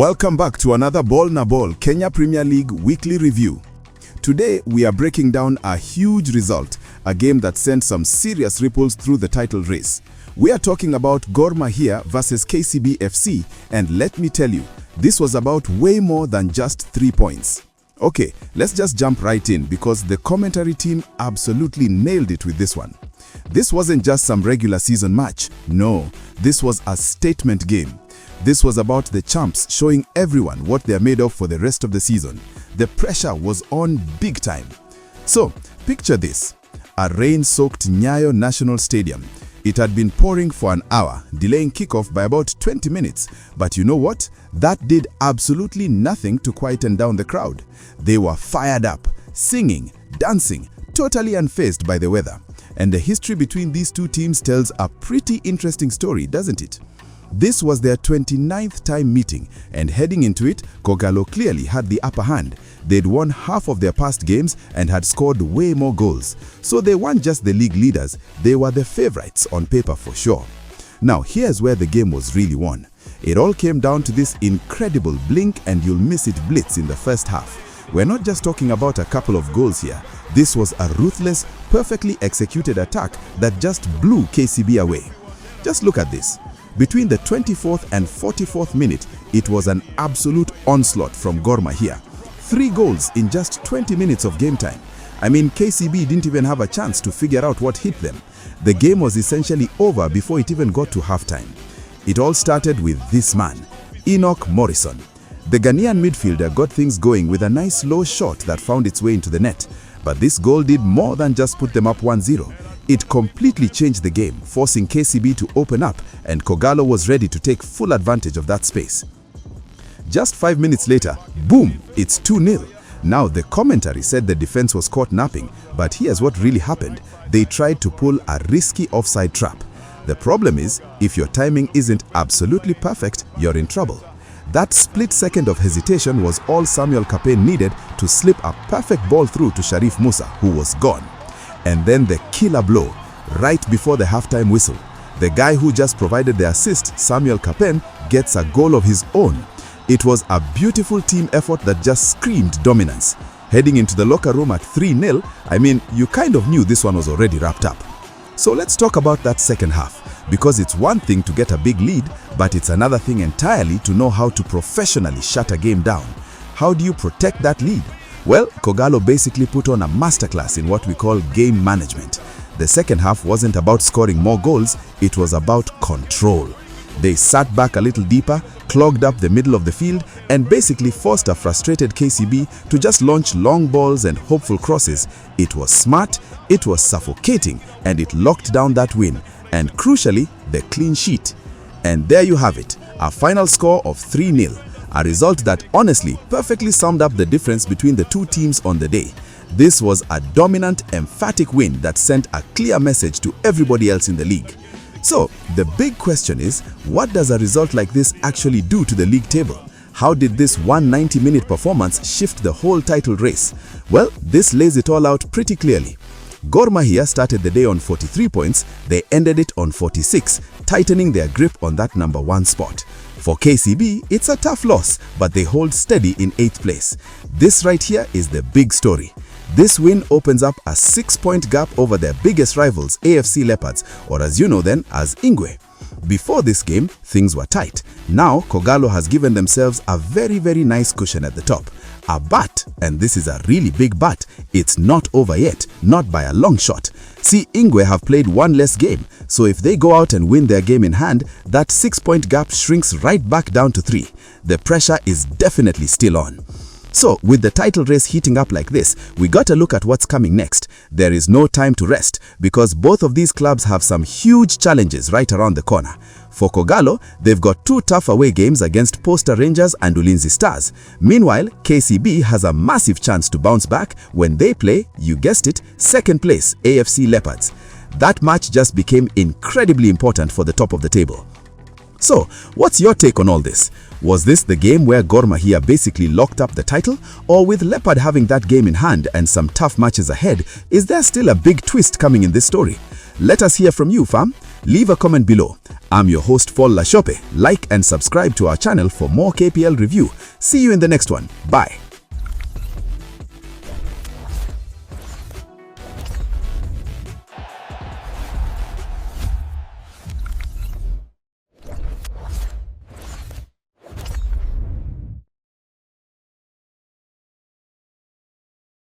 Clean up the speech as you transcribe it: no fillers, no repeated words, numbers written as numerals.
Welcome back to another Ball na Ball Kenya Premier League weekly review. Today we are breaking down a huge result, a game that sent some serious ripples through the title race. We are talking about Gor Mahia versus KCB FC, and let me tell you, this was about way more than just 3 points. Okay, let's just jump right in because the commentary team absolutely nailed it with this one. This wasn't just some regular season match. No, this was a statement game. This was about the champs showing everyone what they're made of for the rest of the season. The pressure was on big time. So, picture this. A rain-soaked Nyayo National Stadium. It had been pouring for an hour, delaying kickoff by about 20 minutes. But you know what? That did absolutely nothing to quieten down the crowd. They were fired up, singing, dancing, totally unfazed by the weather. And the history between these two teams tells a pretty interesting story, doesn't it? This was their 29th time meeting, and heading into it, Kogalo clearly had the upper hand. They'd won half of their past games and had scored way more goals. So they weren't just the league leaders, they were the favorites on paper for sure. Now here's where the game was really won. It all came down to this incredible blink and you'll miss it blitz in the first half. We're not just talking about a couple of goals here. This was a ruthless, perfectly executed attack that just blew KCB away. Just look at this. Between the 24th and 44th minute, it was an absolute onslaught from Gor Mahia. 3 goals in just 20 minutes of game time. I mean, KCB didn't even have a chance to figure out what hit them. The game was essentially over before it even got to halftime. It all started with this man, Enoch Morrison. The Ghanaian midfielder got things going with a nice low shot that found its way into the net. But this goal did more than just put them up 1-0. It completely changed the game, forcing KCB to open up, and Kogalo was ready to take full advantage of that space. Just 5 minutes later, boom, it's 2-0. Now the commentary said the defense was caught napping, but here's what really happened. They tried to pull a risky offside trap. The problem is, if your timing isn't absolutely perfect, you're in trouble. That split second of hesitation was all Samuel Kapen needed to slip a perfect ball through to Sharif Musa, who was gone. And then the killer blow, right before the halftime whistle. The guy who just provided the assist, Samuel Kapen, gets a goal of his own. It was a beautiful team effort that just screamed dominance. Heading into the locker room at 3-0, I mean, you kind of knew this one was already wrapped up. So let's talk about that second half, because it's one thing to get a big lead, but it's another thing entirely to know how to professionally shut a game down. How do you protect that lead? Well, Kogalo basically put on a masterclass in what we call game management. The second half wasn't about scoring more goals, it was about control. They sat back a little deeper, clogged up the middle of the field, and basically forced a frustrated KCB to just launch long balls and hopeful crosses. It was smart, it was suffocating, and it locked down that win. And crucially, the clean sheet. And there you have it, a final score of 3-0. A result that honestly perfectly summed up the difference between the two teams on the day. This was a dominant, emphatic win that sent a clear message to everybody else in the league. So, the big question is, what does a result like this actually do to the league table? How did this 190-minute performance shift the whole title race? Well, this lays it all out pretty clearly. Gor Mahia started the day on 43 points, they ended it on 46, tightening their grip on that number 1 spot. For KCB, it's a tough loss, but they hold steady in 8th place. This right here is the big story. This win opens up a 6-point gap over their biggest rivals, AFC Leopards, or as you know them as Ingwe. Before this game, things were tight. Now, Kogalo has given themselves a very nice cushion at the top. A but, and this is a really big but, it's not over yet, not by a long shot. See, Ingwe have played 1 less game, so if they go out and win their game in hand, that 6-point gap shrinks right back down to 3. The pressure is definitely still on. So, with the title race heating up like this, we gotta look at what's coming next. There is no time to rest, because both of these clubs have some huge challenges right around the corner. For Kogalo, they've got 2 tough away games against Posta Rangers and Ulinzi Stars. Meanwhile, KCB has a massive chance to bounce back when they play, you guessed it, 2nd place AFC Leopards. That match just became incredibly important for the top of the table. So, what's your take on all this? Was this the game where Gor Mahia basically locked up the title? Or with Leopard having that game in hand and some tough matches ahead, is there still a big twist coming in this story? Let us hear from you, fam. Leave a comment below. I'm your host Paul Lashope. Like and subscribe to our channel for more KPL review. See you in the next one. Bye.